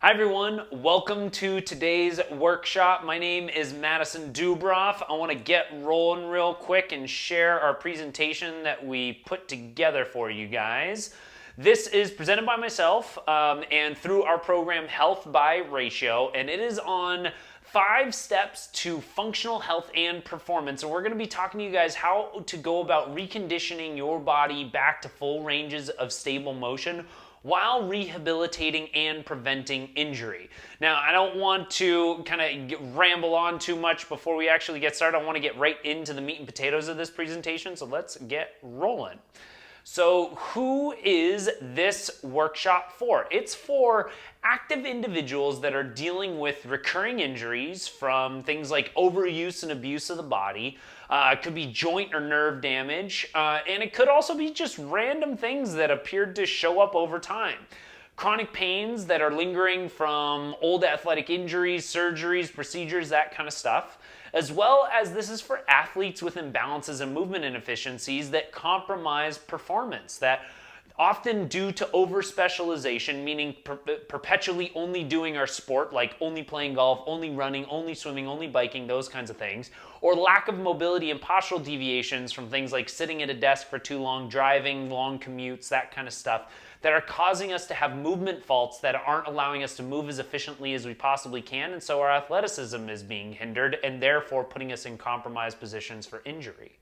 Hi everyone, welcome to today's workshop. My name is Madison Dubroff. I want to get rolling real quick and share our presentation that we put together for you guys. This is presented by myself and through our program Health by Ratio, and it is on 5 steps to functional health and performance. And we're going to be talking to you guys how to go about reconditioning your body back to full ranges of stable motion while rehabilitating and preventing injury. Now, I don't want to kind of ramble on too much before we actually get started. I want to get right into the meat and potatoes of this presentation, so let's get rolling. So who is this workshop for? It's for active individuals that are dealing with recurring injuries from things like overuse and abuse of the body. It could be joint or nerve damage, and it could also be just random things that appeared to show up over time. Chronic pains that are lingering from old athletic injuries, surgeries, procedures, that kind of stuff. As well as this is for athletes with imbalances and movement inefficiencies that compromise performance, that often due to over-specialization, meaning perpetually only doing our sport, like only playing golf, only running, only swimming, only biking, those kinds of things, or lack of mobility and postural deviations from things like sitting at a desk for too long, driving, long commutes, that kind of stuff, that are causing us to have movement faults that aren't allowing us to move as efficiently as we possibly can, and so our athleticism is being hindered and therefore putting us in compromised positions for injury.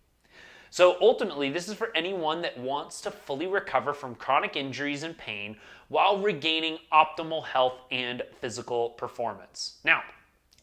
So ultimately, this is for anyone that wants to fully recover from chronic injuries and pain while regaining optimal health and physical performance. Now,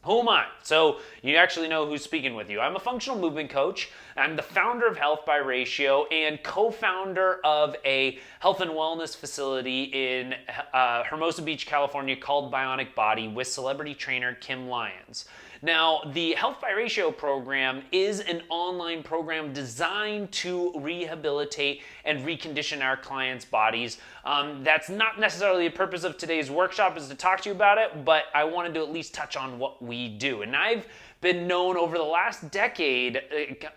who am I? So you actually know who's speaking with you. I'm a functional movement coach. I'm the founder of Health by Ratio and co-founder of a health and wellness facility in Hermosa Beach, California called Bionic Body with celebrity trainer Kim Lyons. Now, the Health by Ratio program is an online program designed to rehabilitate and recondition our clients' bodies. That's not necessarily the purpose of today's workshop, is to talk to you about it, but I wanted to at least touch on what we do. And I've been known over the last decade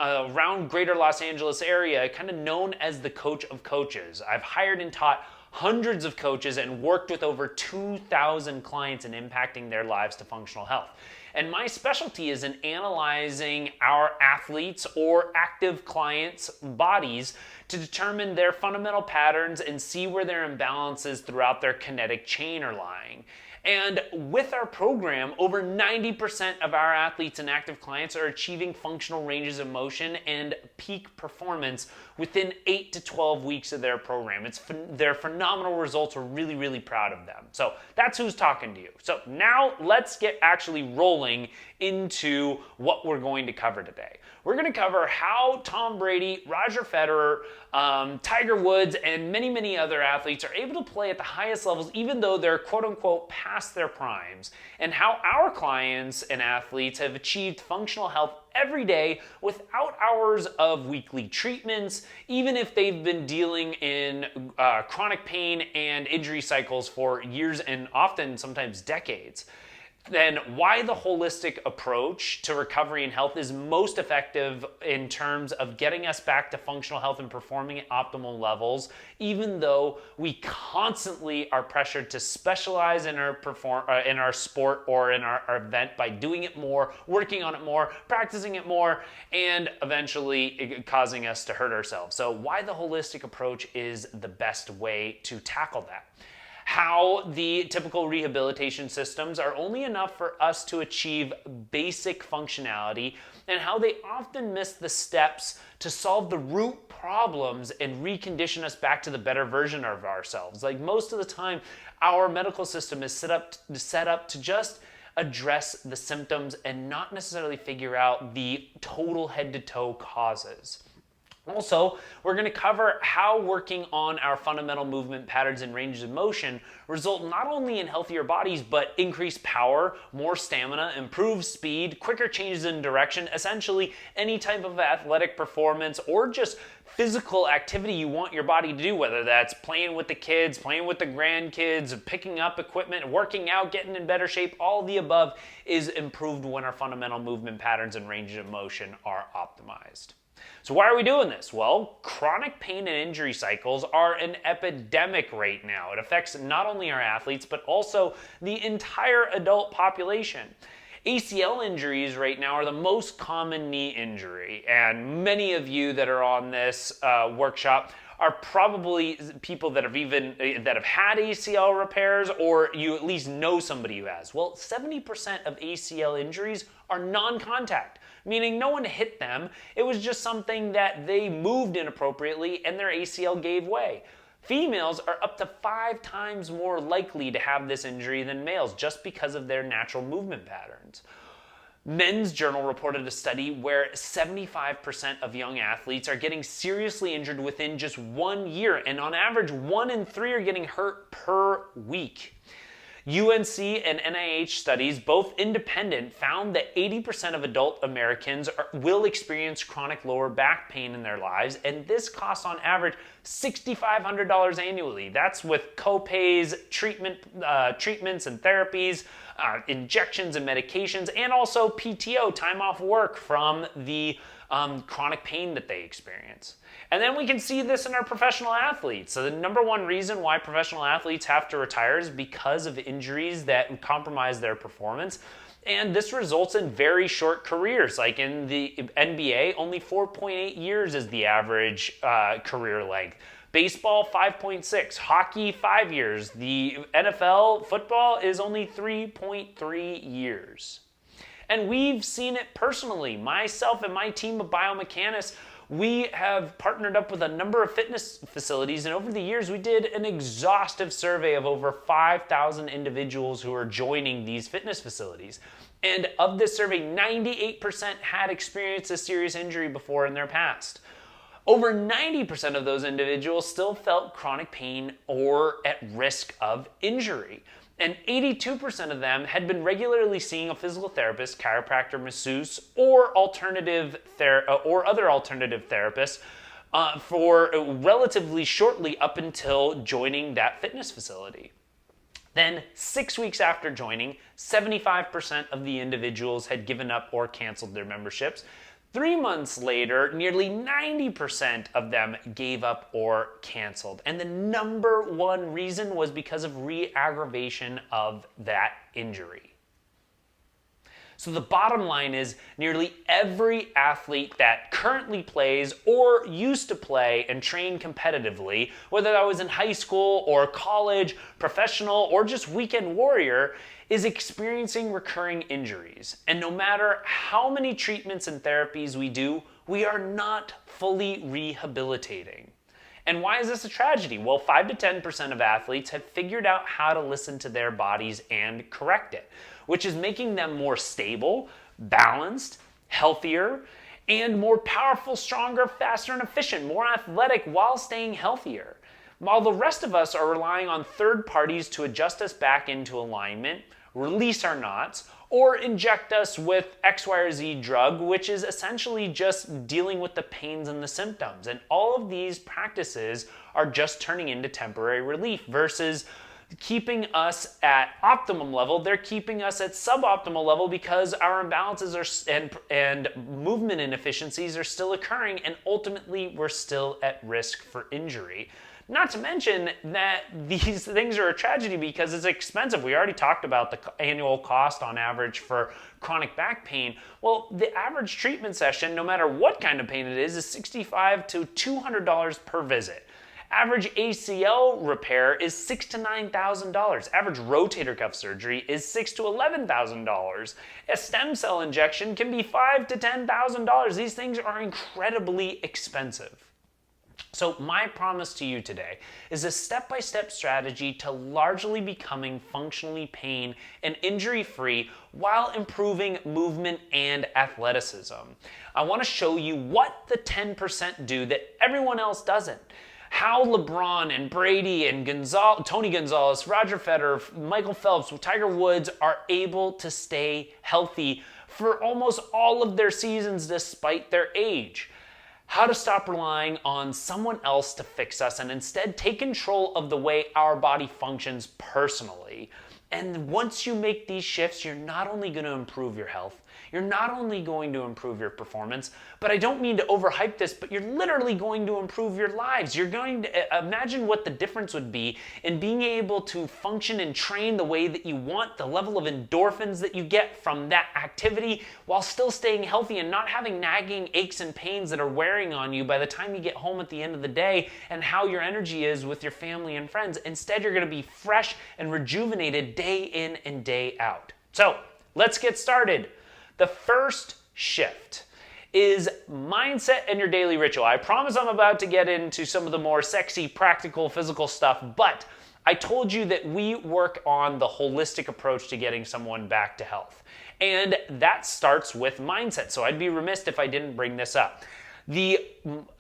around greater Los Angeles area, kind of known as the coach of coaches. I've hired and taught hundreds of coaches and worked with over 2,000 clients in impacting their lives to functional health. And my specialty is in analyzing our athletes or active clients' bodies to determine their fundamental patterns and see where their imbalances throughout their kinetic chain are lying. And with our program, over 90% of our athletes and active clients are achieving functional ranges of motion and peak performance within 8 to 12 weeks of their program. They're phenomenal results. We're really, really proud of them. So that's who's talking to you. So now let's get actually rolling into what we're going to cover today. We're going to cover how Tom Brady, Roger Federer, Tiger Woods, and many, many other athletes are able to play at the highest levels even though they're quote-unquote past their primes, and how our clients and athletes have achieved functional health every day without hours of weekly treatments, even if they've been dealing in chronic pain and injury cycles for years and often sometimes decades. Then why the holistic approach to recovery and health is most effective in terms of getting us back to functional health and performing at optimal levels, even though we constantly are pressured to specialize in our sport or in our event by doing it more, working on it more, practicing it more, and eventually causing us to hurt ourselves. So why the holistic approach is the best way to tackle that. How the typical rehabilitation systems are only enough for us to achieve basic functionality, and how they often miss the steps to solve the root problems and recondition us back to the better version of ourselves. Like most of the time, our medical system is set up to just address the symptoms and not necessarily figure out the total head-to-toe causes. Also, we're going to cover how working on our fundamental movement patterns and ranges of motion result not only in healthier bodies, but increased power, more stamina, improved speed, quicker changes in direction, essentially any type of athletic performance or just physical activity you want your body to do, whether that's playing with the kids, playing with the grandkids, picking up equipment, working out, getting in better shape, all the above is improved when our fundamental movement patterns and ranges of motion are optimized. So why are we doing this? Well, chronic pain and injury cycles are an epidemic right now. It affects not only our athletes, but also the entire adult population. ACL injuries right now are the most common knee injury, and many of you that are on this workshop are probably people that have had ACL repairs, or you at least know somebody who has. Well, 70% of ACL injuries are non-contact, meaning no one hit them. It was just something that they moved inappropriately and their ACL gave way. Females are up to 5 times more likely to have this injury than males just because of their natural movement patterns. Men's Journal reported a study where 75% of young athletes are getting seriously injured within just 1 year, and on average, 1 in 3 are getting hurt per week. UNC and NIH studies, both independent, found that 80% of adult Americans will experience chronic lower back pain in their lives, and this costs on average $6,500 annually. That's with co-pays, treatments and therapies, injections and medications, and also PTO, time off work from the chronic pain that they experience. And then we can see this in our professional athletes. So the number one reason why professional athletes have to retire is because of injuries that compromise their performance. And this results in very short careers. Like in the NBA, only 4.8 years is the average career length. Baseball, 5.6. Hockey, 5 years. The NFL, football, is only 3.3 years. And we've seen it personally. Myself and my team of biomechanists, we have partnered up with a number of fitness facilities, and over the years we did an exhaustive survey of over 5,000 individuals who are joining these fitness facilities. And of this survey, 98% had experienced a serious injury before in their past. Over 90% of those individuals still felt chronic pain or at risk of injury. And 82% of them had been regularly seeing a physical therapist, chiropractor, masseuse, or other alternative therapists for relatively shortly up until joining that fitness facility. Then, 6 weeks after joining, 75% of the individuals had given up or canceled their memberships. 3 months later, nearly 90% of them gave up or canceled. And the number one reason was because of re-aggravation of that injury. So the bottom line is nearly every athlete that currently plays or used to play and train competitively, whether that was in high school or college, professional, or just weekend warrior, is experiencing recurring injuries. And no matter how many treatments and therapies we do, we are not fully rehabilitating. And why is this a tragedy? Well, 5 to 10% of athletes have figured out how to listen to their bodies and correct it, which is making them more stable, balanced, healthier, and more powerful, stronger, faster, and efficient, more athletic while staying healthier. While the rest of us are relying on third parties to adjust us back into alignment, release our knots, or inject us with X, Y, or Z drug, which is essentially just dealing with the pains and the symptoms. And all of these practices are just turning into temporary relief versus keeping us at optimum level. They're keeping us at suboptimal level because our imbalances and movement inefficiencies are still occurring, and ultimately we're still at risk for injury. Not to mention that these things are a tragedy because it's expensive. We already talked about the annual cost on average for chronic back pain. Well, the average treatment session, no matter what kind of pain it is $65 to $200 per visit. Average ACL repair is $6,000 to $9,000. Average rotator cuff surgery is $6,000 to $11,000. A stem cell injection can be $5,000 to $10,000. These things are incredibly expensive. So my promise to you today is a step-by-step strategy to largely becoming functionally pain and injury-free while improving movement and athleticism. I want to show you what the 10% do that everyone else doesn't. How LeBron and Brady and Tony Gonzalez, Roger Federer, Michael Phelps, Tiger Woods are able to stay healthy for almost all of their seasons despite their age. How to stop relying on someone else to fix us and instead take control of the way our body functions personally. And once you make these shifts, you're not only going to improve your health, you're not only going to improve your performance, but I don't mean to overhype this, but you're literally going to improve your lives. You're going to imagine what the difference would be in being able to function and train the way that you want, the level of endorphins that you get from that activity while still staying healthy and not having nagging aches and pains that are wearing on you by the time you get home at the end of the day, and how your energy is with your family and friends. Instead, you're going to be fresh and rejuvenated day in and day out. So let's get started. The first shift is mindset and your daily ritual. I promise I'm about to get into some of the more sexy, practical, physical stuff, but I told you that we work on the holistic approach to getting someone back to health. And that starts with mindset. So I'd be remiss if I didn't bring this up. The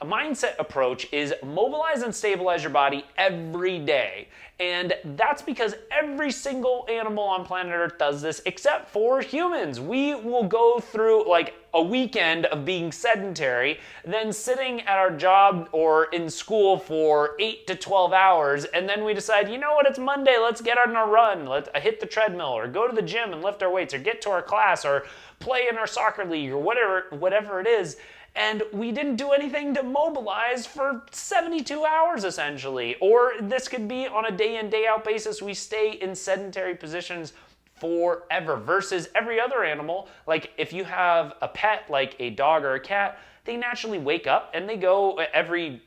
mindset approach is mobilize and stabilize your body every day. And that's because every single animal on planet Earth does this except for humans. We will go through like a weekend of being sedentary, then sitting at our job or in school for 8 to 12 hours, and then we decide, you know what, it's Monday, let's get on a run, let's hit the treadmill, or go to the gym and lift our weights, or get to our class, or play in our soccer league, or whatever it is. And we didn't do anything to mobilize for 72 hours, essentially. Or this could be on a day in, day out basis. We stay in sedentary positions forever versus every other animal. Like if you have a pet, like a dog or a cat, they naturally wake up and they go every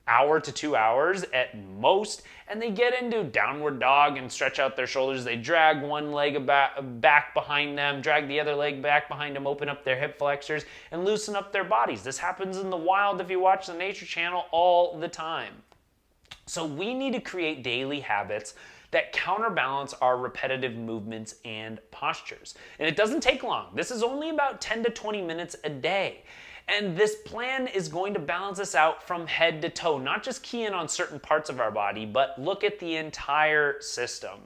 hour to 2 hours at most, and they get into downward dog and stretch out their shoulders. They drag one leg back behind them, drag the other leg back behind them, open up their hip flexors, and loosen up their bodies. This happens in the wild if you watch the Nature Channel all the time. So we need to create daily habits that counterbalance our repetitive movements and postures. And it doesn't take long. This is only about 10 to 20 minutes a day. And this plan is going to balance us out from head to toe, not just key in on certain parts of our body, but look at the entire system.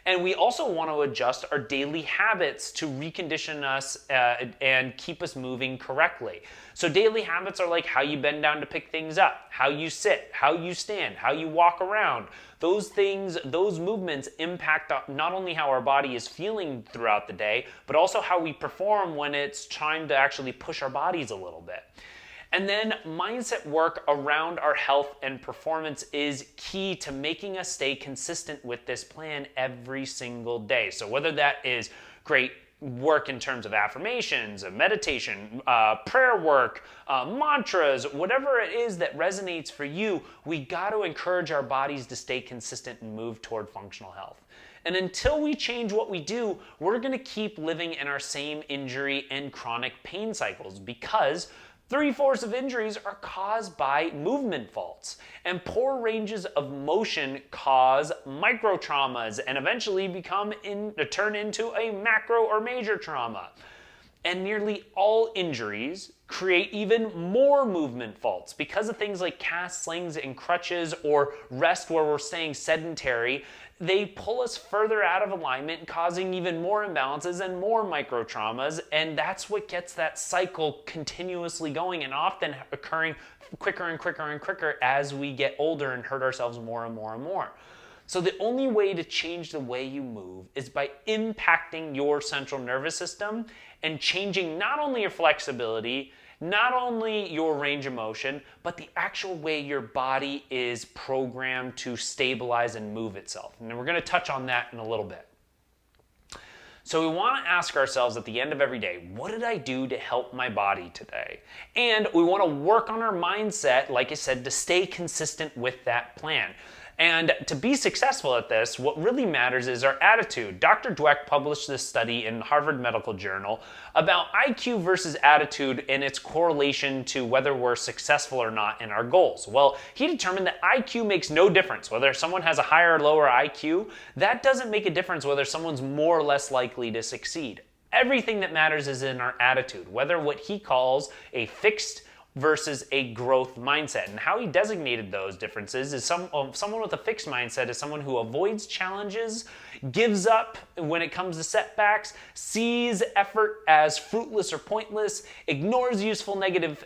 And we also want to adjust our daily habits to recondition us and keep us moving correctly. So daily habits are like how you bend down to pick things up, how you sit, how you stand, how you walk around. Those things, those movements impact not only how our body is feeling throughout the day, but also how we perform when it's trying to actually push our bodies a little bit. And then mindset work around our health and performance is key to making us stay consistent with this plan every single day. So whether that is great work in terms of affirmations, meditation, prayer work, mantras, whatever it is that resonates for you, we got to encourage our bodies to stay consistent and move toward functional health. And until we change what we do, we're going to keep living in our same injury and chronic pain cycles, because 3/4 of injuries are caused by movement faults, and poor ranges of motion cause micro traumas and eventually turn into a macro or major trauma. And nearly all injuries create even more movement faults because of things like cast, slings, and crutches, or rest where we're staying sedentary. They pull us further out of alignment, causing even more imbalances and more micro traumas, and that's what gets that cycle continuously going and often occurring quicker and quicker and quicker as we get older and hurt ourselves more and more and more. So the only way to change the way you move is by impacting your central nervous system and changing not only your flexibility, not only your range of motion, but the actual way your body is programmed to stabilize and move itself. And we're going to touch on that in a little bit. So we want to ask ourselves at the end of every day, what did I do to help my body today? And we want to work on our mindset, like I said, to stay consistent with that plan. And to be successful at this, what really matters is our attitude. Dr. Dweck published this study in Harvard Medical Journal about IQ versus attitude and its correlation to whether we're successful or not in our goals. Well, he determined that IQ makes no difference. Whether someone has a higher or lower IQ, that doesn't make a difference whether someone's more or less likely to succeed. Everything that matters is in our attitude, whether what he calls a fixed versus a growth mindset. And how he designated those differences is someone with a fixed mindset is someone who avoids challenges, gives up when it comes to setbacks, sees effort as fruitless or pointless, ignores useful negative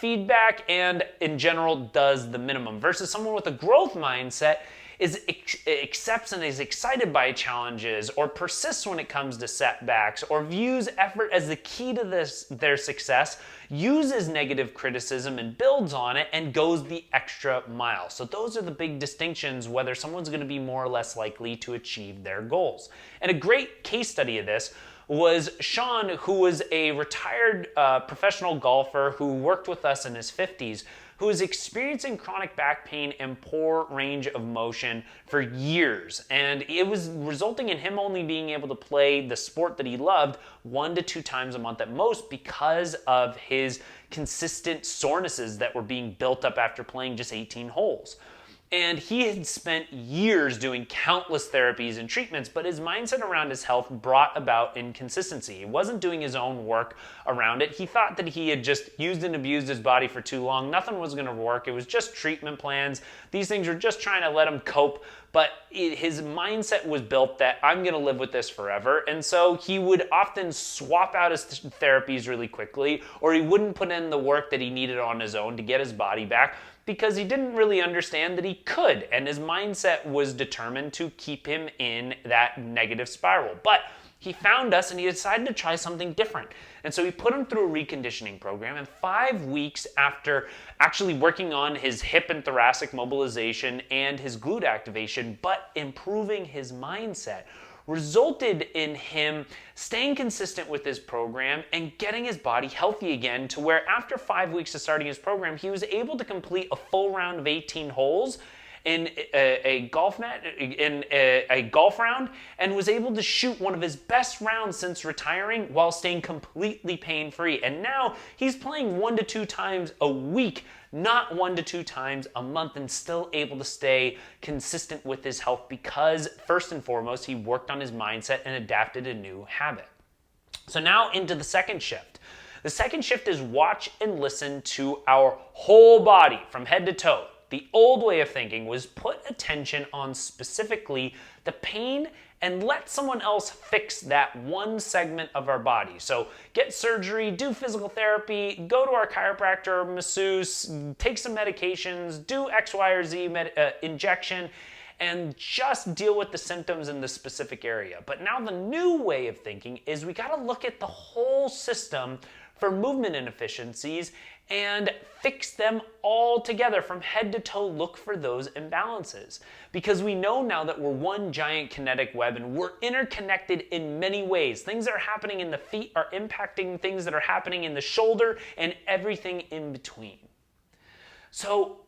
feedback, and in general does the minimum. Versus someone with a growth mindset accepts and is excited by challenges, or persists when it comes to setbacks, or views effort as the key to their success, uses negative criticism and builds on it, and goes the extra mile. So those are the big distinctions whether someone's going to be more or less likely to achieve their goals. And a great case study of this was Sean, who was a retired professional golfer who worked with us in his 50s, who was experiencing chronic back pain and poor range of motion for years. And it was resulting in him only being able to play the sport that he loved 1 to 2 times a month at most because of his consistent sorenesses that were being built up after playing just 18 holes. And he had spent years doing countless therapies and treatments, but his mindset around his health brought about inconsistency. He wasn't doing his own work around it. He thought that he had just used and abused his body for too long. Nothing was going to work. It was just treatment plans. These things were just trying to let him cope. But his mindset was built that I'm going to live with this forever. And so he would often swap out his therapies really quickly, or he wouldn't put in the work that he needed on his own to get his body back, because he didn't really understand that he could, and his mindset was determined to keep him in that negative spiral. But he found us and he decided to try something different. And so we put him through a reconditioning program, and 5 weeks after actually working on his hip and thoracic mobilization and his glute activation, but improving his mindset, resulted in him staying consistent with his program and getting his body healthy again, to where after 5 weeks of starting his program, he was able to complete a full round of 18 holes in a golf round, and was able to shoot one of his best rounds since retiring while staying completely pain-free. And now he's playing 1 to 2 times a week, not 1 to 2 times a month, and still able to stay consistent with his health because, first and foremost, he worked on his mindset and adapted a new habit. So now into the second shift. The second shift is watch and listen to our whole body from head to toe. The old way of thinking was put attention on specifically the pain and let someone else fix that one segment of our body. So get surgery, do physical therapy, go to our chiropractor or masseuse, take some medications, do X, Y, or Z injection, and just deal with the symptoms in the specific area. But now the new way of thinking is we got to look at the whole system for movement inefficiencies and fix them all together from head to toe. Look for those imbalances, because we know now that we're one giant kinetic web and we're interconnected in many ways. Things that are happening in the feet are impacting things that are happening in the shoulder and everything in between. So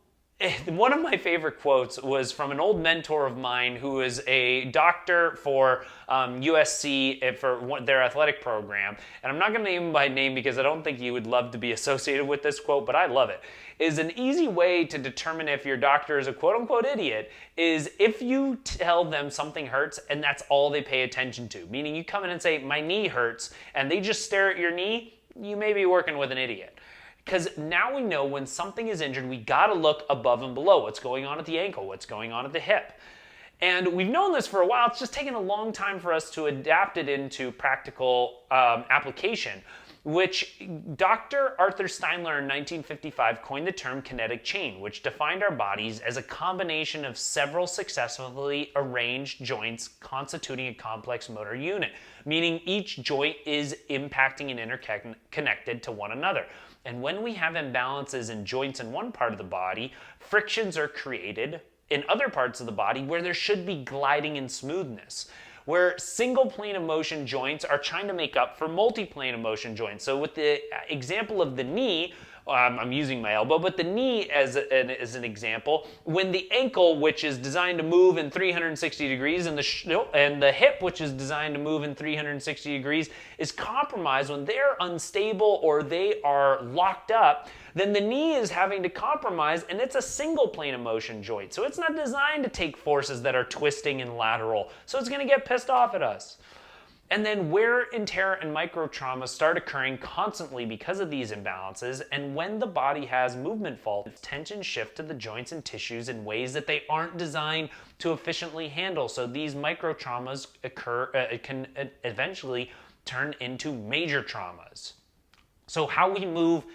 one of my favorite quotes was from an old mentor of mine who is a doctor for USC for their athletic program. And I'm not going to name him by name because I don't think you would love to be associated with this quote, but I love it. Is an easy way to determine if your doctor is a quote-unquote idiot is if you tell them something hurts and that's all they pay attention to. Meaning you come in and say, my knee hurts, and they just stare at your knee, you may be working with an idiot. Because now we know when something is injured, we gotta look above and below. What's going on at the ankle? What's going on at the hip? And we've known this for a while. It's just taken a long time for us to adapt it into practical application, which Dr. Arthur Steinler in 1955 coined the term kinetic chain, which defined our bodies as a combination of several successfully arranged joints constituting a complex motor unit, meaning each joint is impacting and interconnected to one another. And when we have imbalances in joints in one part of the body, frictions are created in other parts of the body where there should be gliding and smoothness, where single plane of motion joints are trying to make up for multi-plane of motion joints. So with the example of the knee, I'm using my elbow, but the knee as an example, when the ankle, which is designed to move in 360 degrees, and the hip, which is designed to move in 360 degrees, is compromised, when they're unstable or they are locked up, then the knee is having to compromise, and it's a single plane of motion joint. So it's not designed to take forces that are twisting and lateral. So it's going to get pissed off at us. And then wear and tear and micro traumas start occurring constantly because of these imbalances, and when the body has movement fault, tension shift to the joints and tissues in ways that they aren't designed to efficiently handle. So these micro traumas can eventually turn into major traumas. So how we move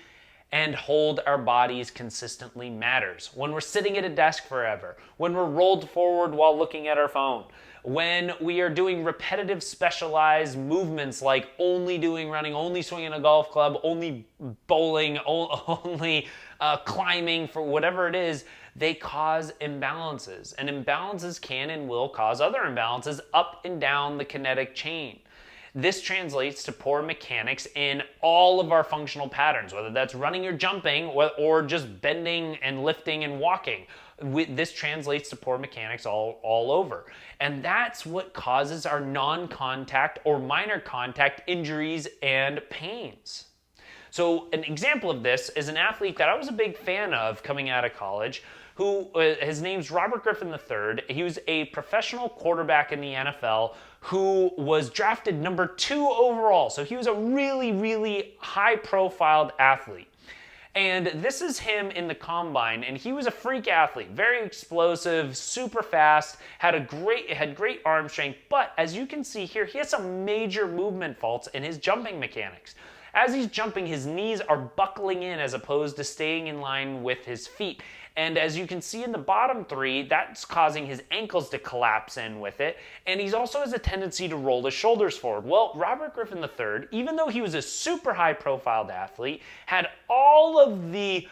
and hold our bodies consistently matters. When we're sitting at a desk forever, when we're rolled forward while looking at our phone, when we are doing repetitive specialized movements like only doing running, only swinging a golf club, only bowling, only climbing, for whatever it is, they cause imbalances. And imbalances can and will cause other imbalances up and down the kinetic chain. This translates to poor mechanics in all of our functional patterns, whether that's running or jumping or just bending and lifting and walking. This translates to poor mechanics all over. And that's what causes our non-contact or minor contact injuries and pains. So an example of this is an athlete that I was a big fan of coming out of college, who his name's Robert Griffin III. He was a professional quarterback in the NFL who was drafted number 2 overall. So he was a really, really high-profiled athlete. And this is him in the combine, and he was a freak athlete, very explosive, super fast, had great arm strength, but as you can see here, he has some major movement faults in his jumping mechanics. As he's jumping, his knees are buckling in as opposed to staying in line with his feet. And as you can see in the bottom 3, that's causing his ankles to collapse in with it. And he also has a tendency to roll his shoulders forward. Well, Robert Griffin III, even though he was a super high-profiled athlete, had all of the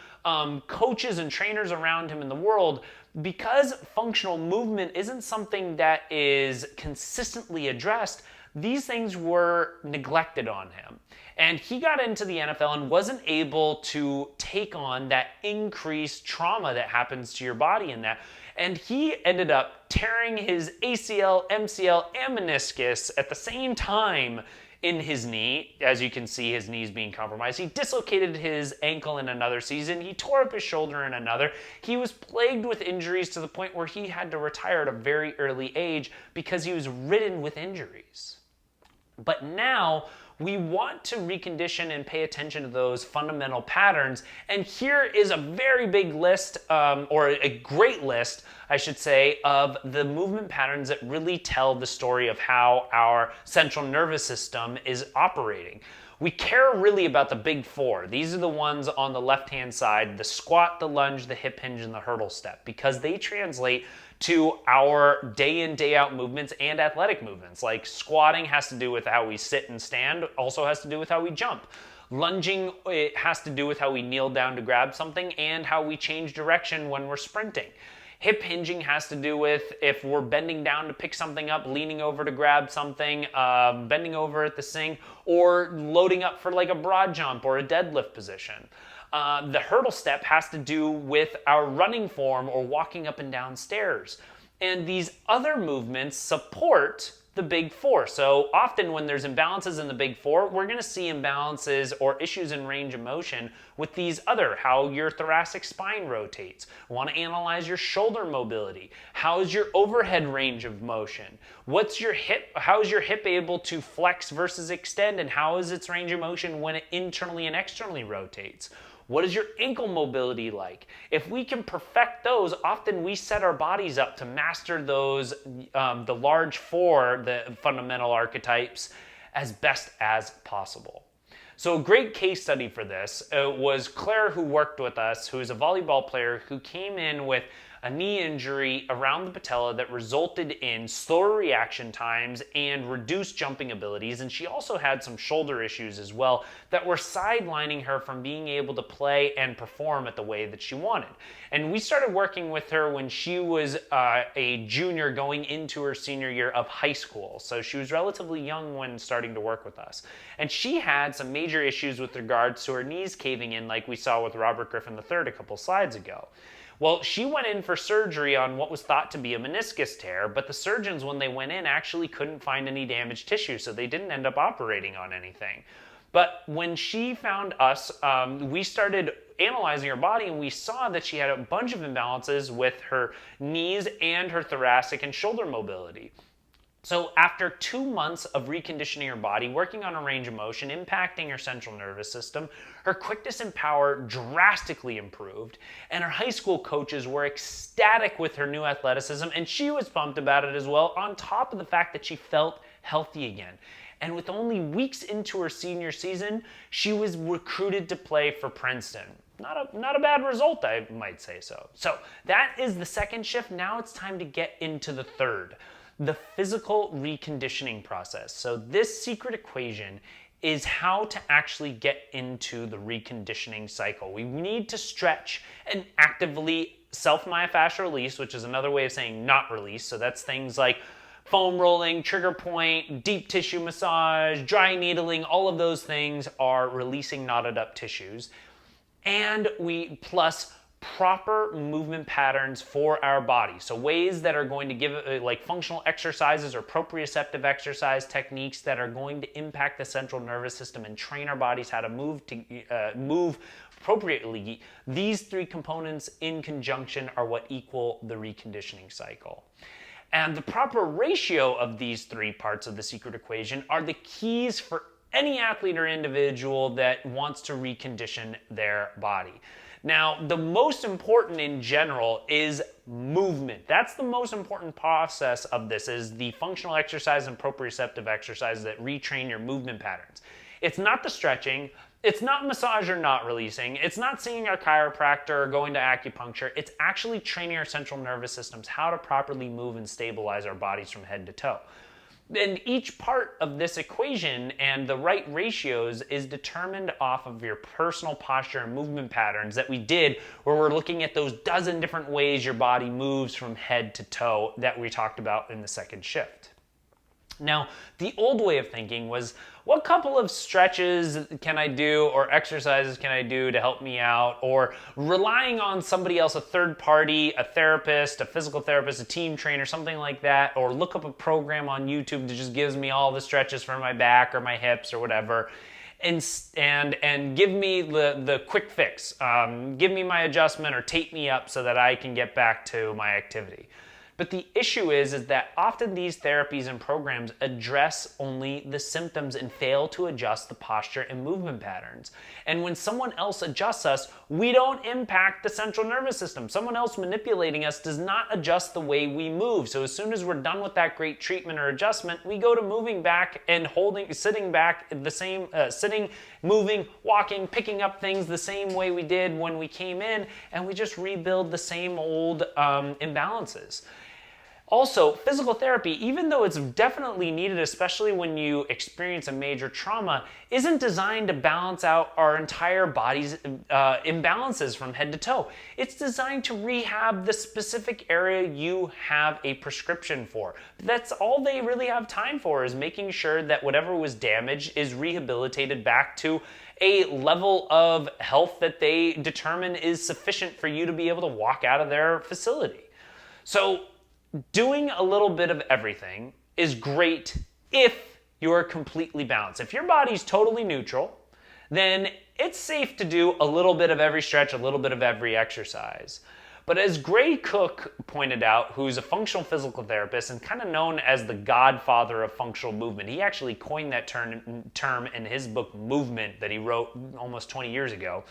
coaches and trainers around him in the world, because functional movement isn't something that is consistently addressed, these things were neglected on him. And he got into the NFL and wasn't able to take on that increased trauma that happens to your body in that. And he ended up tearing his ACL, MCL, and meniscus at the same time in his knee. As you can see, his knee's being compromised. He dislocated his ankle in another season. He tore up his shoulder in another. He was plagued with injuries to the point where he had to retire at a very early age because he was ridden with injuries. But now we want to recondition and pay attention to those fundamental patterns. And here is a very big list, or a great list, I should say, of the movement patterns that really tell the story of how our central nervous system is operating. We care really about the big 4. These are the ones on the left-hand side: the squat, the lunge, the hip hinge, and the hurdle step, because they translate to our day in, day out movements and athletic movements. Like squatting has to do with how we sit and stand, also has to do with how we jump. Lunging, it has to do with how we kneel down to grab something and how we change direction when we're sprinting. Hip hinging has to do with if we're bending down to pick something up, leaning over to grab something, bending over at the sink, or loading up for like a broad jump or a deadlift position. The hurdle step has to do with our running form or walking up and down stairs. And these other movements support the big 4. So often when there's imbalances in the big 4, we're going to see imbalances or issues in range of motion with these other: how your thoracic spine rotates. We want to analyze your shoulder mobility. How is your overhead range of motion? What's your hip? How is your hip able to flex versus extend? And how is its range of motion when it internally and externally rotates? What is your ankle mobility like? If we can perfect those, often we set our bodies up to master those, the large 4, the fundamental archetypes, as best as possible. So a great case study for this was Claire, who worked with us, who is a volleyball player who came in with a knee injury around the patella that resulted in slower reaction times and reduced jumping abilities. And she also had some shoulder issues as well that were sidelining her from being able to play and perform at the way that she wanted. And we started working with her when she was a junior going into her senior year of high school. So she was relatively young when starting to work with us. And she had some major issues with regards to her knees caving in, like we saw with Robert Griffin III a couple slides ago. Well, she went in for surgery on what was thought to be a meniscus tear, but the surgeons, when they went in, actually couldn't find any damaged tissue, so they didn't end up operating on anything. But when she found us, we started analyzing her body, and we saw that she had a bunch of imbalances with her knees and her thoracic and shoulder mobility. So after 2 months of reconditioning her body, working on her range of motion, impacting her central nervous system, her quickness and power drastically improved, and her high school coaches were ecstatic with her new athleticism, and she was pumped about it as well, on top of the fact that she felt healthy again. And with only weeks into her senior season, she was recruited to play for Princeton. Not a bad result, I might say so. So that is the second shift. Now it's time to get into the third, the physical reconditioning process. So this secret equation is how to actually get into the reconditioning cycle. We need to stretch and actively self-myofascial release, which is another way of saying not release. So that's things like foam rolling, trigger point, deep tissue massage, dry needling. All of those things are releasing knotted up tissues. And we plus proper movement patterns for our body. So ways that are going to give like functional exercises or proprioceptive exercise techniques that are going to impact the central nervous system and train our bodies how to move appropriately. These three components in conjunction are what equal the reconditioning cycle. And the proper ratio of these three parts of the secret equation are the keys for any athlete or individual that wants to recondition their body. Now, the most important in general is movement. That's the most important process of this, is the functional exercise and proprioceptive exercise that retrain your movement patterns. It's not the stretching. It's not massage or not releasing. It's not seeing our chiropractor or going to acupuncture. It's actually training our central nervous systems how to properly move and stabilize our bodies from head to toe. And each part of this equation and the right ratios is determined off of your personal posture and movement patterns that we did, where we're looking at those dozen different ways your body moves from head to toe that we talked about in the second shift. Now, the old way of thinking was, what couple of stretches can I do or exercises can I do to help me out? Or relying on somebody else, a third party, a therapist, a physical therapist, a team trainer, something like that, or look up a program on YouTube that just gives me all the stretches for my back or my hips or whatever, and give me the quick fix. Give me my adjustment or tape me up so that I can get back to my activity. But the issue is that often these therapies and programs address only the symptoms and fail to adjust the posture and movement patterns. And when someone else adjusts us, we don't impact the central nervous system. Someone else manipulating us does not adjust the way we move. So as soon as we're done with that great treatment or adjustment, we go to moving back and sitting back the same, sitting, moving, walking, picking up things the same way we did when we came in, and we just rebuild the same old imbalances. Also, physical therapy, even though it's definitely needed, especially when you experience a major trauma, isn't designed to balance out our entire body's imbalances from head to toe. It's designed to rehab the specific area you have a prescription for. That's all they really have time for, is making sure that whatever was damaged is rehabilitated back to a level of health that they determine is sufficient for you to be able to walk out of their facility. So, doing a little bit of everything is great if you're completely balanced. If your body's totally neutral, then it's safe to do a little bit of every stretch, a little bit of every exercise. But as Gray Cook pointed out, who's a functional physical therapist and kind of known as the godfather of functional movement, he actually coined that term in his book Movement that he wrote almost 20 years ago.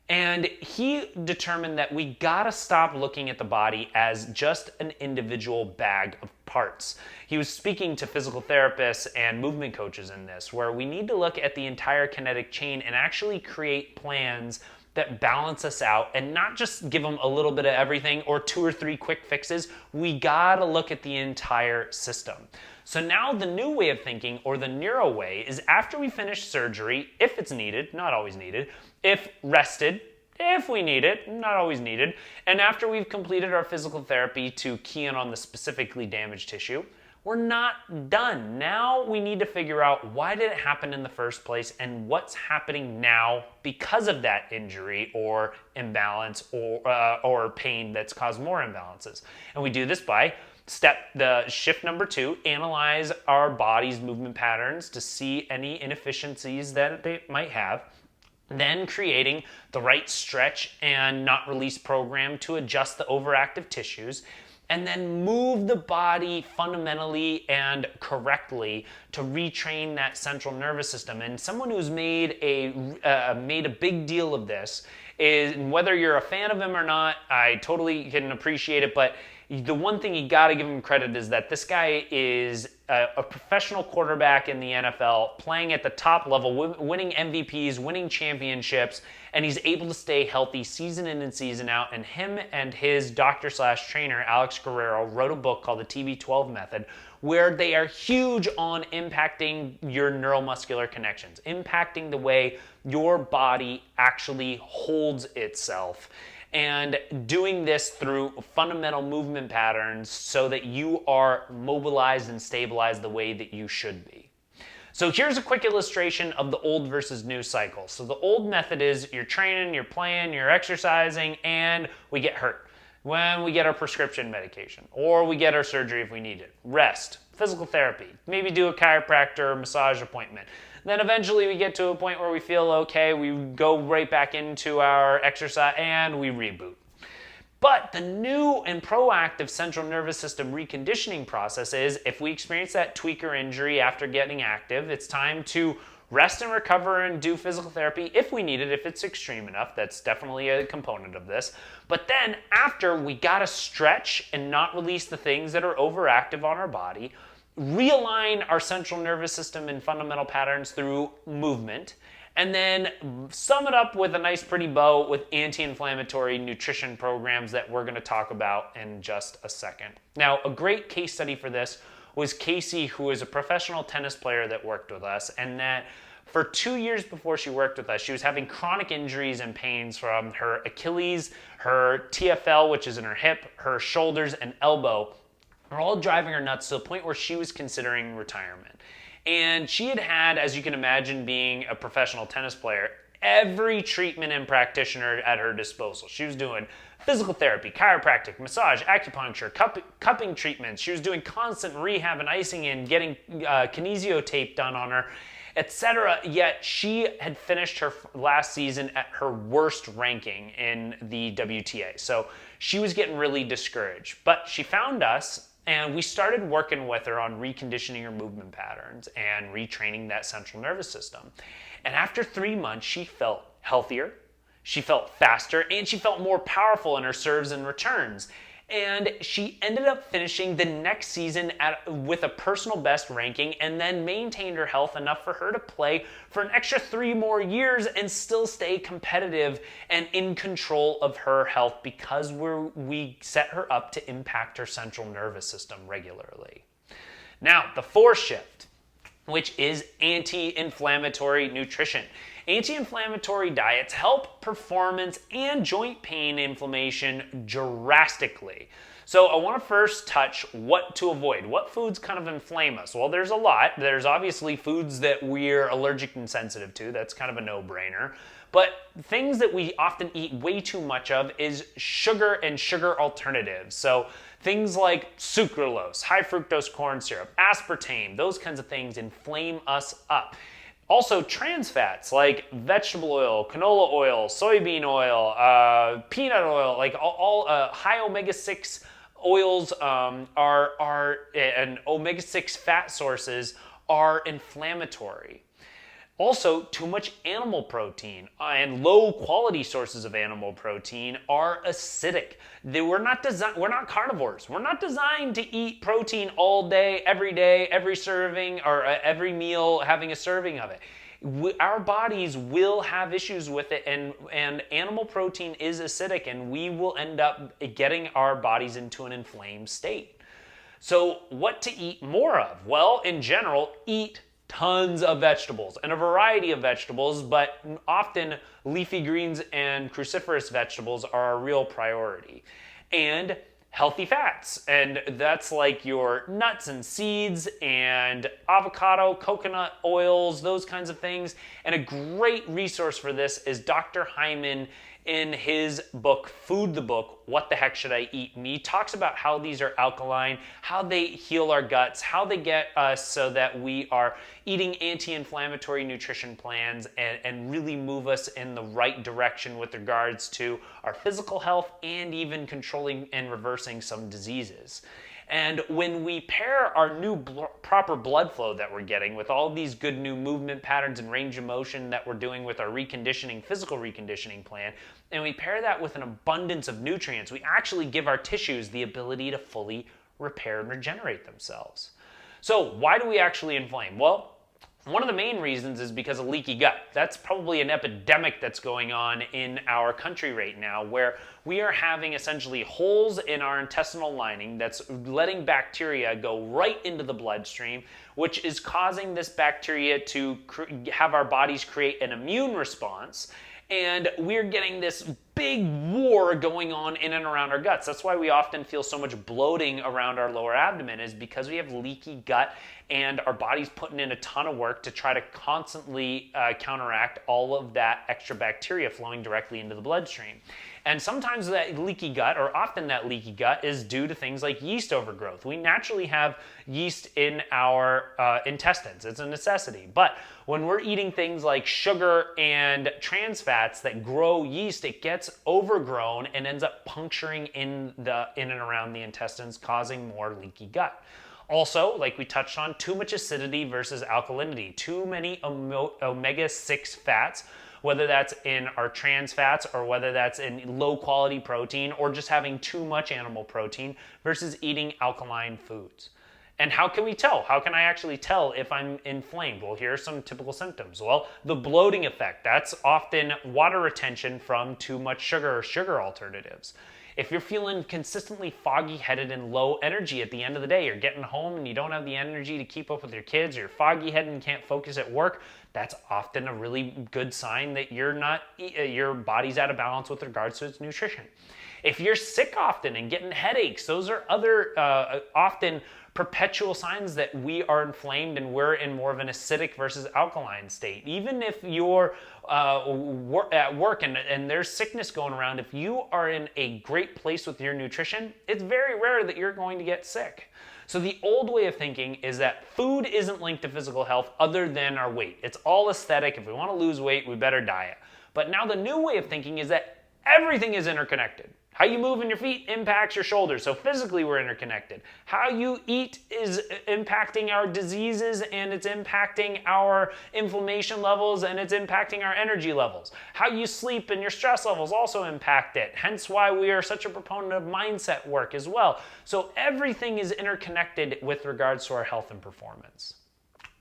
And he determined that we gotta stop looking at the body as just an individual bag of parts. He was speaking to physical therapists and movement coaches in this, where we need to look at the entire kinetic chain and actually create plans that balance us out and not just give them a little bit of everything or 2 or 3 quick fixes. We gotta look at the entire system. So now the new way of thinking, or the Neuro way, is after we finish surgery, if it's needed, not always needed, if rested, if we need it, not always needed, and after we've completed our physical therapy to key in on the specifically damaged tissue, we're not done. Now we need to figure out, why did it happen in the first place and what's happening now because of that injury or imbalance or pain that's caused more imbalances. And we do this by the shift number 2, analyze our body's movement patterns to see any inefficiencies that they might have. Then creating the right stretch and not release program to adjust the overactive tissues, and then move the body fundamentally and correctly to retrain that central nervous system. And someone who's made a big deal of this is, whether you're a fan of him or not, I totally can appreciate it, but The one thing you got to give him credit is that this guy is a professional quarterback in the NFL, playing at the top level, winning MVPs, winning championships, and he's able to stay healthy season in and season out. And him and his doctor/trainer, Alex Guerrero, wrote a book called the TB12 Method, where they are huge on impacting your neuromuscular connections, impacting the way your body actually holds itself, and doing this through fundamental movement patterns so that you are mobilized and stabilized the way that you should be. So here's a quick illustration of the old versus new cycle. So the old method is you're training, you're playing, you're exercising, and we get hurt. When we get our prescription medication, or we get our surgery if we need it. Rest, physical therapy, maybe do a chiropractor or massage appointment. Then eventually we get to a point where we feel okay, we go right back into our exercise and we reboot. But the new and proactive central nervous system reconditioning process is if we experience that tweak or injury after getting active, it's time to rest and recover and do physical therapy if we need it, if it's extreme enough. That's definitely a component of this. But then after, we gotta stretch and not release the things that are overactive on our body, realign our central nervous system and fundamental patterns through movement, and then sum it up with a nice pretty bow with anti-inflammatory nutrition programs that we're going to talk about in just a second. Now, a great case study for this was Casey, who is a professional tennis player that worked with us, and that for 2 years before she worked with us, she was having chronic injuries and pains from her Achilles, her TFL, which is in her hip, her shoulders, and elbow, are all driving her nuts to the point where she was considering retirement. And she had, as you can imagine, being a professional tennis player, every treatment and practitioner at her disposal. She was doing physical therapy, chiropractic, massage, acupuncture, cupping treatments. She was doing constant rehab and icing in, getting kinesio tape done on her, etc. Yet she had finished her last season at her worst ranking in the WTA. So she was getting really discouraged. But she found us, and we started working with her on reconditioning her movement patterns and retraining that central nervous system. And after 3 months, she felt healthier, she felt faster, and she felt more powerful in her serves and returns. And she ended up finishing the next season with a personal best ranking, and then maintained her health enough for her to play for an extra 3 more years and still stay competitive and in control of her health because we set her up to impact her central nervous system regularly. Now, the fourth shift, which is anti-inflammatory nutrition. Anti-inflammatory diets help performance and joint pain inflammation drastically. So I want to first touch what to avoid. What foods kind of inflame us? Well, there's a lot. There's obviously foods that we're allergic and sensitive to. That's kind of a no-brainer. But things that we often eat way too much of is sugar and sugar alternatives. So things like sucralose, high fructose corn syrup, aspartame, those kinds of things inflame us up. Also, trans fats like vegetable oil, canola oil, soybean oil, peanut oil, like all high omega-6 oils and omega-6 fat sources are inflammatory. Also, too much animal protein and low quality sources of animal protein are acidic. We're not carnivores. We're not designed to eat protein all day, every serving, or every meal having a serving of it. Our bodies will have issues with it, and animal protein is acidic, and we will end up getting our bodies into an inflamed state. So what to eat more of? Well, in general, eat tons of vegetables and a variety of vegetables, but often leafy greens and cruciferous vegetables are a real priority. And healthy fats, and that's like your nuts and seeds and avocado, coconut oils, those kinds of things. And a great resource for this is Dr. Hyman in his book, Food the Book, What the Heck Should I Eat? And he talks about how these are alkaline, how they heal our guts, how they get us so that we are eating anti-inflammatory nutrition plans and really move us in the right direction with regards to our physical health and even controlling and reversing some diseases. And when we pair our new proper blood flow that we're getting with all these good new movement patterns and range of motion that we're doing with our reconditioning, physical reconditioning plan, and we pair that with an abundance of nutrients, we actually give our tissues the ability to fully repair and regenerate themselves. So why do we actually inflame? Well, one of the main reasons is because of leaky gut. That's probably an epidemic that's going on in our country right now, where we are having essentially holes in our intestinal lining that's letting bacteria go right into the bloodstream, which is causing this bacteria to have our bodies create an immune response. And we're getting this big war going on in and around our guts. That's why we often feel so much bloating around our lower abdomen, is because we have leaky gut and our body's putting in a ton of work to try to constantly counteract all of that extra bacteria flowing directly into the bloodstream. And sometimes that leaky gut, or often that leaky gut, is due to things like yeast overgrowth. We naturally have yeast in our intestines. It's a necessity. But when we're eating things like sugar and trans fats that grow yeast, it gets overgrown and ends up puncturing in and around the intestines, causing more leaky gut. Also, like we touched on, too much acidity versus alkalinity. Too many omega-6 fats, whether that's in our trans fats or whether that's in low quality protein or just having too much animal protein versus eating alkaline foods. And how can we tell? How can I actually tell if I'm inflamed? Well, here are some typical symptoms. Well, the bloating effect. That's often water retention from too much sugar or sugar alternatives. If you're feeling consistently foggy-headed and low energy at the end of the day, you're getting home and you don't have the energy to keep up with your kids, you're foggy-headed and can't focus at work, that's often a really good sign that your body's out of balance with regards to its nutrition. If you're sick often and getting headaches, those are other often perpetual signs that we are inflamed and we're in more of an acidic versus alkaline state. Even if you're at work and there's sickness going around, if you are in a great place with your nutrition, it's very rare that you're going to get sick. So the old way of thinking is that food isn't linked to physical health other than our weight. It's all aesthetic. If we want to lose weight, we better diet. But now the new way of thinking is that everything is interconnected. How you move in your feet impacts your shoulders. So physically we're interconnected. How you eat is impacting our diseases, and it's impacting our inflammation levels, and it's impacting our energy levels. How you sleep and your stress levels also impact it. Hence why we are such a proponent of mindset work as well. So everything is interconnected with regards to our health and performance.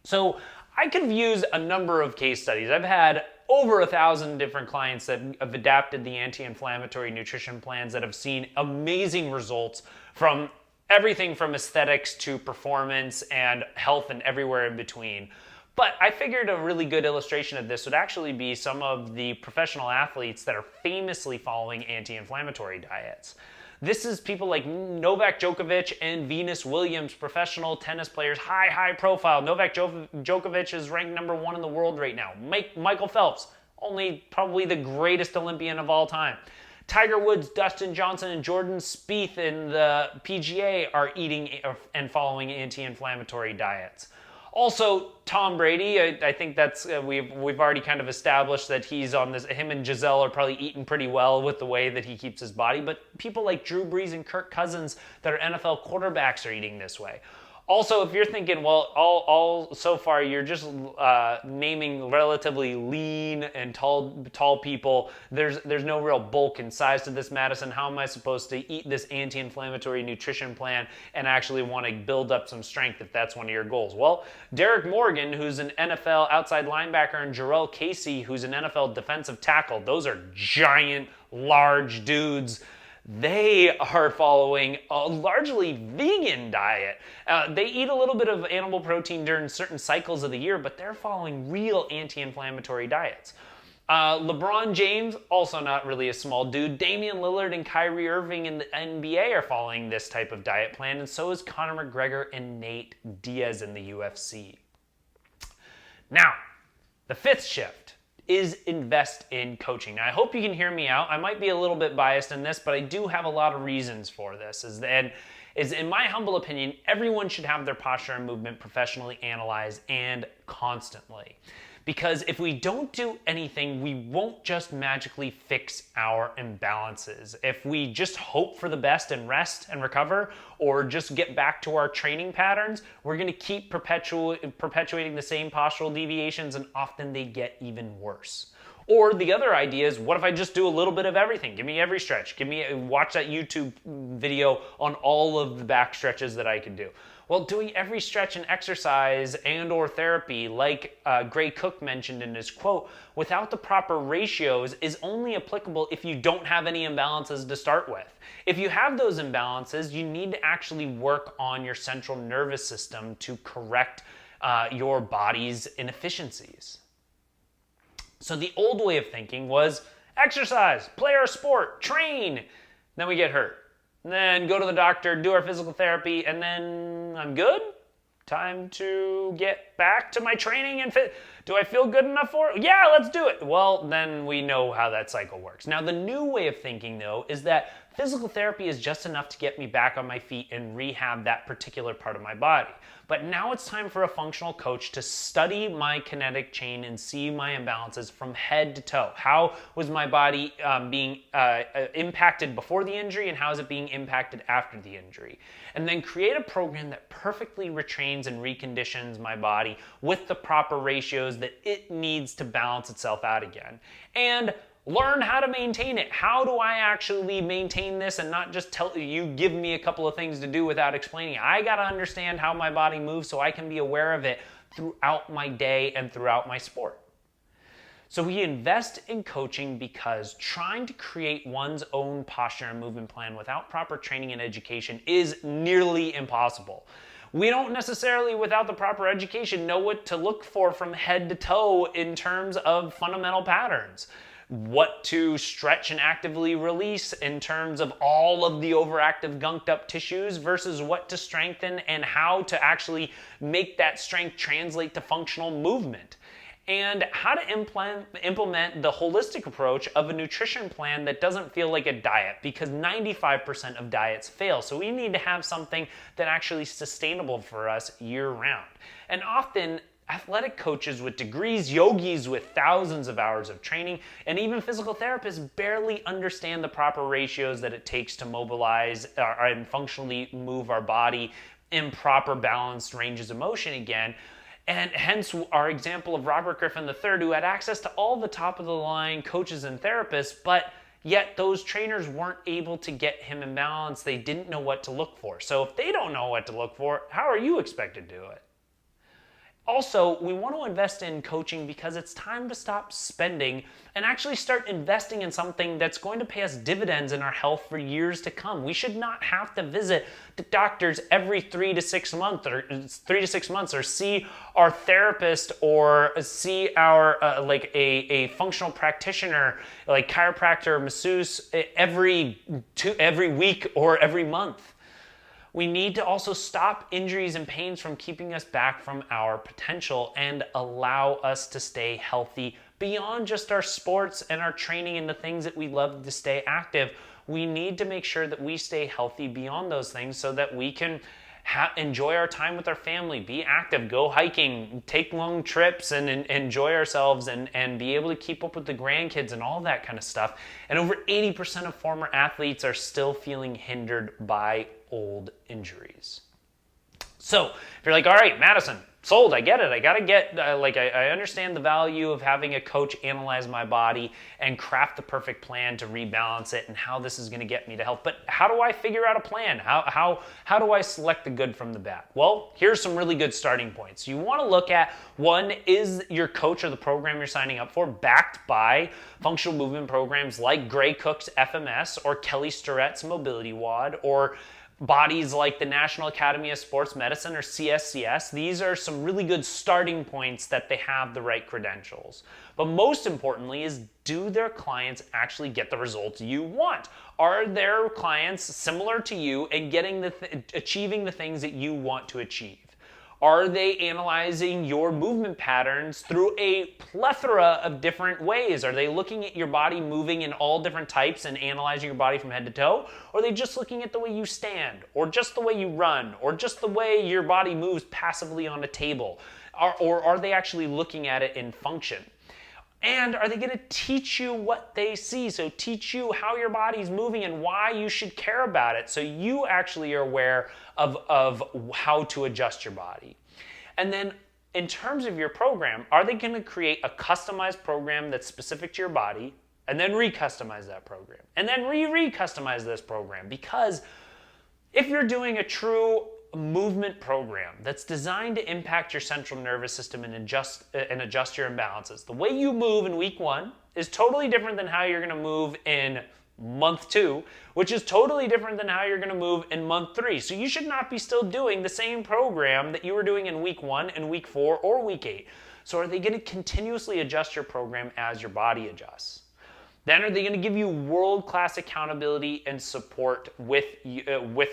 So I could have used a number of case studies. I've had over 1,000 different clients that have adapted the anti-inflammatory nutrition plans that have seen amazing results from everything from aesthetics to performance and health and everywhere in between. But I figured a really good illustration of this would actually be some of the professional athletes that are famously following anti-inflammatory diets. This is people like Novak Djokovic and Venus Williams, professional tennis players, high profile. Novak Djokovic is ranked #1 in the world right now. Michael Phelps, only probably the greatest Olympian of all time. Tiger Woods, Dustin Johnson, and Jordan Spieth in the PGA are eating and following anti-inflammatory diets. Also, Tom Brady, I think that's we've already kind of established that he's on this. Him and Giselle are probably eating pretty well with the way that he keeps his body. But people like Drew Brees and Kirk Cousins that are NFL quarterbacks are eating this way. Also, if you're thinking, well, all so far you're just naming relatively lean and tall people. There's no real bulk and size to this, Madison. How am I supposed to eat this anti-inflammatory nutrition plan and actually want to build up some strength if that's one of your goals? Well, Derek Morgan, who's an NFL outside linebacker, and Jarrell Casey, who's an NFL defensive tackle. Those are giant, large dudes. They are following a largely vegan diet. They eat a little bit of animal protein during certain cycles of the year, but they're following real anti-inflammatory diets. LeBron James, also not really a small dude. Damian Lillard and Kyrie Irving in the NBA are following this type of diet plan, and so is Conor McGregor and Nate Diaz in the UFC. Now, the fifth shift is invest in coaching. Now, I hope you can hear me out. I might be a little bit biased in this, but I do have a lot of reasons for this. And is, in my humble opinion, everyone should have their posture and movement professionally analyzed and constantly. Because if we don't do anything, we won't just magically fix our imbalances. If we just hope for the best and rest and recover, or just get back to our training patterns, we're going to keep perpetuating the same postural deviations, and often they get even worse. Or the other idea is, what if I just do a little bit of everything? Give me every stretch. Watch that YouTube video on all of the back stretches that I can do. Well, doing every stretch and exercise and or therapy, like Gray Cook mentioned in his quote, without the proper ratios is only applicable if you don't have any imbalances to start with. If you have those imbalances, you need to actually work on your central nervous system to correct your body's inefficiencies. So the old way of thinking was exercise, play our sport, train, then we get hurt. Then go to the doctor, do our physical therapy, and then I'm good? Time to get back to my training and fit. Do I feel good enough for it? Yeah, let's do it. Well, then we know how that cycle works. Now, the new way of thinking, though, is that physical therapy is just enough to get me back on my feet and rehab that particular part of my body. But now it's time for a functional coach to study my kinetic chain and see my imbalances from head to toe. How was my body being impacted before the injury, and how is it being impacted after the injury? And then create a program that perfectly retrains and reconditions my body with the proper ratios that it needs to balance itself out again. And learn how to maintain it. How do I actually maintain this and not just tell you, give me a couple of things to do without explaining? I got to understand how my body moves so I can be aware of it throughout my day and throughout my sport. So we invest in coaching because trying to create one's own posture and movement plan without proper training and education is nearly impossible. We don't necessarily, without the proper education, know what to look for from head to toe in terms of fundamental patterns. What to stretch and actively release in terms of all of the overactive gunked up tissues versus what to strengthen and how to actually make that strength translate to functional movement. And how to implement the holistic approach of a nutrition plan that doesn't feel like a diet, because 95% of diets fail. So we need to have something that actually is sustainable for us year round. And often athletic coaches with degrees, yogis with thousands of hours of training, and even physical therapists barely understand the proper ratios that it takes to mobilize and functionally move our body in proper balanced ranges of motion again. And hence our example of Robert Griffin III, who had access to all the top of the line coaches and therapists, but yet those trainers weren't able to get him in balance. They didn't know what to look for. So if they don't know what to look for, how are you expected to do it? Also, we want to invest in coaching because it's time to stop spending and actually start investing in something that's going to pay us dividends in our health for years to come. We should not have to visit the doctors every 3 to 6 months or see our therapist or see our like a functional practitioner like chiropractor or masseuse every week or every month. We need to also stop injuries and pains from keeping us back from our potential and allow us to stay healthy beyond just our sports and our training and the things that we love to stay active. We need to make sure that we stay healthy beyond those things so that we can enjoy our time with our family, be active, go hiking, take long trips and enjoy ourselves and be able to keep up with the grandkids and all that kind of stuff. And over 80% of former athletes are still feeling hindered by old injuries. So if you're like, all right, Madison, sold, I get it. I got to get, I understand the value of having a coach analyze my body and craft the perfect plan to rebalance it and how this is going to get me to health. But how do I figure out a plan? How do I select the good from the bad? Well, here's some really good starting points. You want to look at, one, is your coach or the program you're signing up for backed by functional movement programs like Gray Cook's FMS or Kelly Starrett's Mobility WOD or bodies like the National Academy of Sports Medicine or CSCS. These are some really good starting points that they have the right credentials. But most importantly is, do their clients actually get the results you want? Are their clients similar to you and getting achieving the things that you want to achieve? Are they analyzing your movement patterns through a plethora of different ways? Are they looking at your body moving in all different types and analyzing your body from head to toe? Or are they just looking at the way you stand, or just the way you run, or just the way your body moves passively on a table? Or are they actually looking at it in function? And are they going to teach you what they see? So teach you how your body's moving and why you should care about it, so you actually are aware of how to adjust your body. And then in terms of your program, are they going to create a customized program that's specific to your body, and then re-customize that program, and then re-customize this program? Because if you're doing a true movement program that's designed to impact your central nervous system and adjust your imbalances, the way you move in week 1 is totally different than how you're going to move in month 2, which is totally different than how you're going to move in month 3. So you should not be still doing the same program that you were doing in week 1 and week 4 or week 8. So are they going to continuously adjust your program as your body adjusts? Then are they going to give you world-class accountability and support with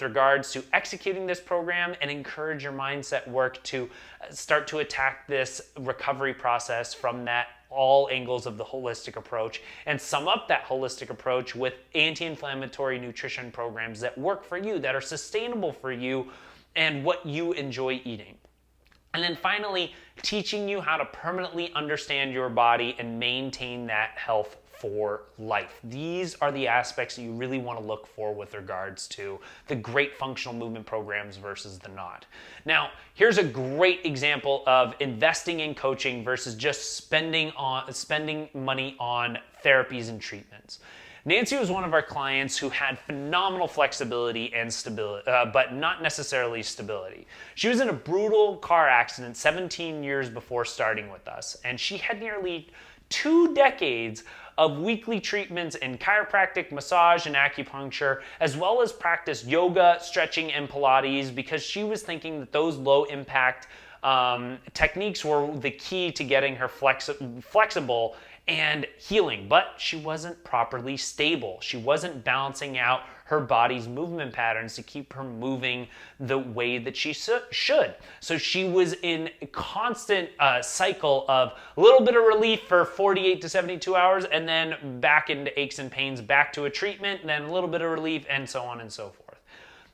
regards to executing this program, and encourage your mindset work to start to attack this recovery process from all angles of the holistic approach, and sum up that holistic approach with anti-inflammatory nutrition programs that work for you, that are sustainable for you and what you enjoy eating. And then finally, teaching you how to permanently understand your body and maintain that health for life. These are the aspects that you really want to look for with regards to the great functional movement programs versus the not. Now, here's a great example of investing in coaching versus just spending money on therapies and treatments. Nancy was one of our clients who had phenomenal flexibility and stability, but not necessarily stability. She was in a brutal car accident 17 years before starting with us, and she had nearly 2 decades of weekly treatments in chiropractic, massage, and acupuncture, as well as practice yoga, stretching, and Pilates, because she was thinking that those low-impact techniques were the key to getting her flexible and healing. But she wasn't properly stable. She wasn't balancing out her body's movement patterns to keep her moving the way that she should. So she was in a constant cycle of a little bit of relief for 48 to 72 hours, and then back into aches and pains, back to a treatment, and then a little bit of relief, and so on and so forth.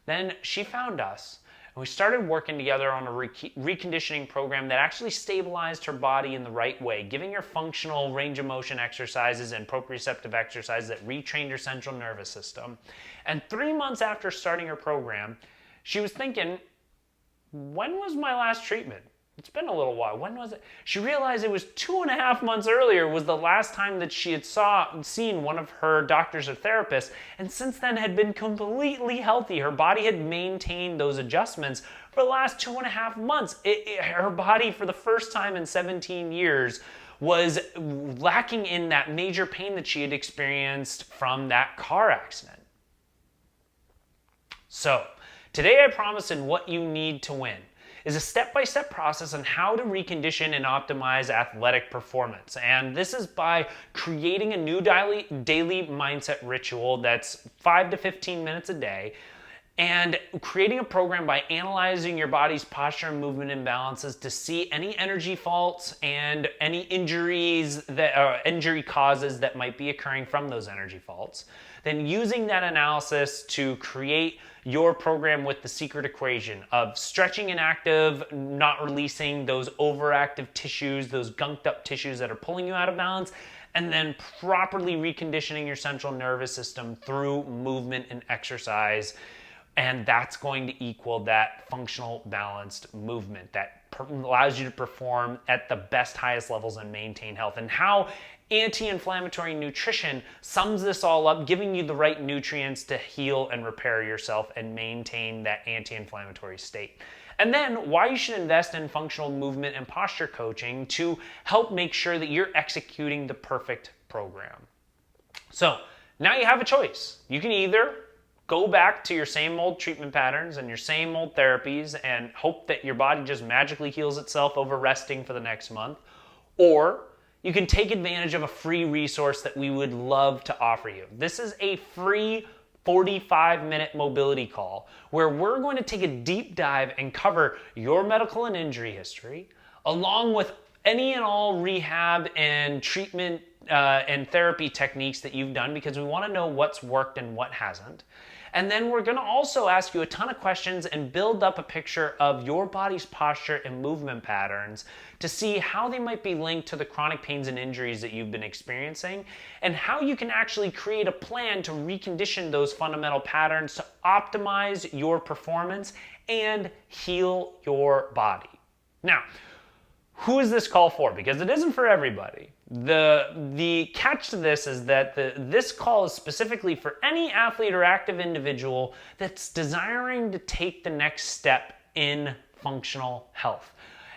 Then she found us, and we started working together on a reconditioning program that actually stabilized her body in the right way, giving her functional range of motion exercises and proprioceptive exercises that retrained her central nervous system. And 3 months after starting her program, she was thinking, when was my last treatment? It's been a little while. When was it? She realized it was 2.5 months earlier was the last time that she had seen one of her doctors or therapists, and since then had been completely healthy. Her body had maintained those adjustments for the last 2.5 months. Her body, for the first time in 17 years, was lacking in that major pain that she had experienced from that car accident. So, today I promise in What You Need to Win is a step-by-step process on how to recondition and optimize athletic performance. And this is by creating a new daily mindset ritual that's 5 to 15 minutes a day, and creating a program by analyzing your body's posture and movement imbalances to see any energy faults and any injury causes that might be occurring from those energy faults. Then using that analysis to create your program with the secret equation of stretching and active, not releasing those overactive tissues, those gunked up tissues that are pulling you out of balance, and then properly reconditioning your central nervous system through movement and exercise. And that's going to equal that functional balanced movement that allows you to perform at the best, highest levels and maintain health. And how anti-inflammatory nutrition sums this all up, giving you the right nutrients to heal and repair yourself and maintain that anti-inflammatory state. And then why you should invest in functional movement and posture coaching to help make sure that you're executing the perfect program. So now you have a choice. You can either go back to your same old treatment patterns and your same old therapies and hope that your body just magically heals itself over resting for the next month, or you can take advantage of a free resource that we would love to offer you. This is a free 45-minute mobility call where we're going to take a deep dive and cover your medical and injury history, along with any and all rehab and treatment and therapy techniques that you've done, because we want to know what's worked and what hasn't. And then we're going to also ask you a ton of questions and build up a picture of your body's posture and movement patterns to see how they might be linked to the chronic pains and injuries that you've been experiencing, and how you can actually create a plan to recondition those fundamental patterns to optimize your performance and heal your body. Now, who is this call for? Because it isn't for everybody. The catch to this is that this call is specifically for any athlete or active individual that's desiring to take the next step in functional health.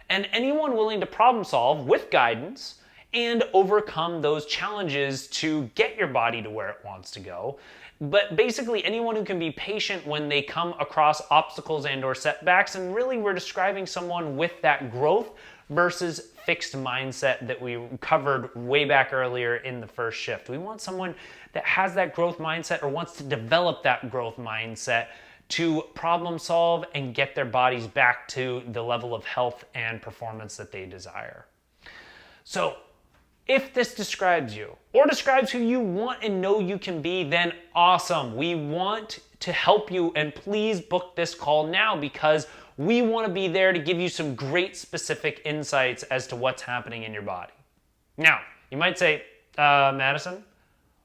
And anyone willing to problem solve with guidance and overcome those challenges to get your body to where it wants to go. But basically anyone who can be patient when they come across obstacles and or setbacks, and really we're describing someone with that growth versus fixed mindset that we covered way back earlier in the first shift. We want someone that has that growth mindset or wants to develop that growth mindset to problem solve and get their bodies back to the level of health and performance that they desire. So if this describes you or describes who you want and know you can be, then awesome. We want to help you, and please book this call now, because we want to be there to give you some great specific insights as to what's happening in your body. Now, you might say, Madison,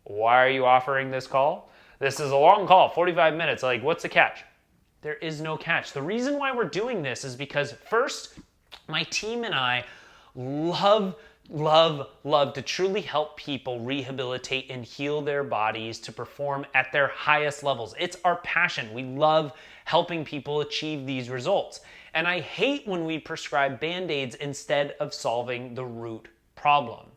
why are you offering this call? This is a long call, 45 minutes. Like, what's the catch? There is no catch. The reason why we're doing this is because, first, my team and I love to truly help people rehabilitate and heal their bodies to perform at their highest levels. It's our passion. We love helping people achieve these results. And I hate when we prescribe Band-Aids instead of solving the root problem.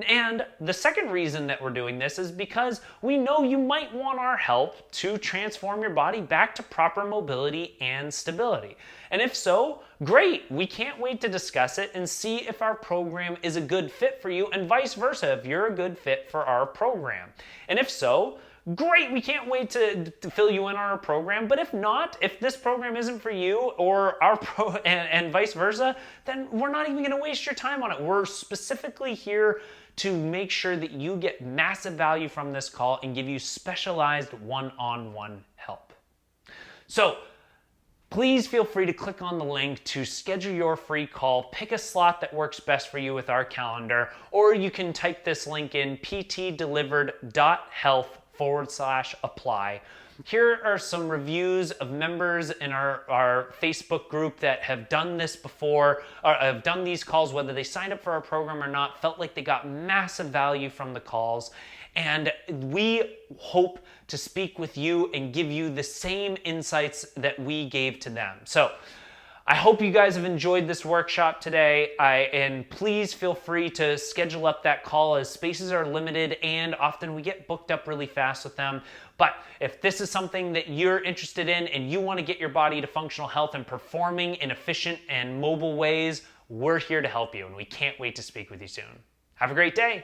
And the second reason that we're doing this is because we know you might want our help to transform your body back to proper mobility and stability. And if so, great. We can't wait to discuss it and see if our program is a good fit for you, and vice versa, if you're a good fit for our program. And if so, great, we can't wait to fill you in on our program. But if not, if this program isn't for you, or our and vice versa, then we're not even going to waste your time on it. We're specifically here to make sure that you get massive value from this call and give you specialized one-on-one help. So please feel free to click on the link to schedule your free call. Pick a slot that works best for you with our calendar, or you can type this link in ptdelivered.health/apply. Here are some reviews of members in our Facebook group that have done this before, or have done these calls, whether they signed up for our program or not, felt like they got massive value from the calls. And we hope to speak with you and give you the same insights that we gave to them. So I hope you guys have enjoyed this workshop today, and please feel free to schedule up that call, as spaces are limited and often we get booked up really fast with them. But if this is something that you're interested in and you want to get your body to functional health and performing in efficient and mobile ways, we're here to help you, and we can't wait to speak with you soon. Have a great day.